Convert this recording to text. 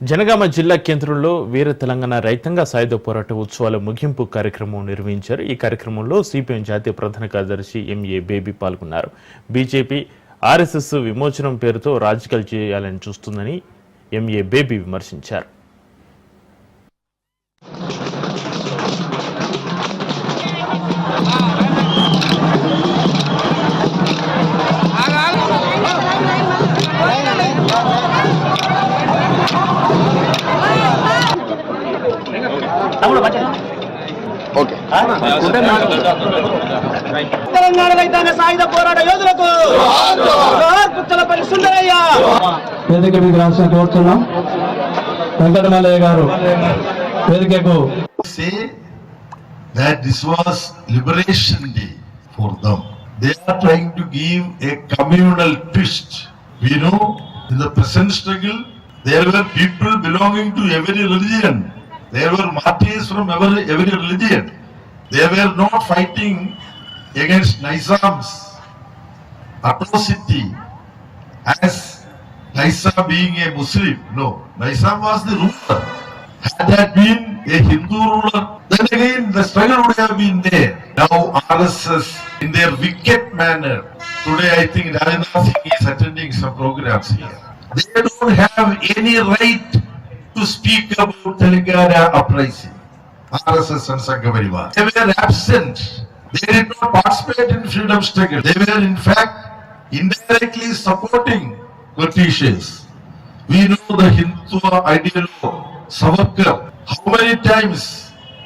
జనగామ జిల్లా కేంద్రంలో వీర తెలంగాణ రైతాంగ సాయుధ పోరాట ఉత్సవాల ముగింపు కార్యక్రమం నిర్వహించారు. ఈ కార్యక్రమంలో సిపిఎం జాతీయ ప్రధాన కార్యదర్శి ఎంఏ బేబీ పాల్గొన్నారు. బీజేపీ ఆర్ఎస్ఎస్ విమోచనం పేరుతో రాజకీయాలు చేయాలని చూస్తుందని ఎంఏ బేబీ విమర్శించారు. తెలంగాణ రైతాంగ సాయుధ పోరాట యోధులకు పుచ్చలపల్లి సుందరయ్య వేదిక మీకు రాష్ట్రం కోరుతున్నాం. వెంకటమల్లయ్య గారు వేదికకు. Say that this was liberation day for them. They are trying to give a communal twist. We know in the present struggle there were people belonging to every religion. There were martyrs from every religion. They were not fighting against Nizam's atrocity as Nizam being a Muslim. No, Nizam was the ruler. Had that been a Hindu ruler, then again the struggle would have been there. Now RSS in their wicked manner. Today I think Ravindra Singh is attending some programs here. They don't have any right to speak about Telangana uprising. RSS and Sangha Parivar. They were absent. They did not participate in freedom struggle. They were in fact indirectly supporting Britishers. We know the Hindutva ideologue Savarkar. How many times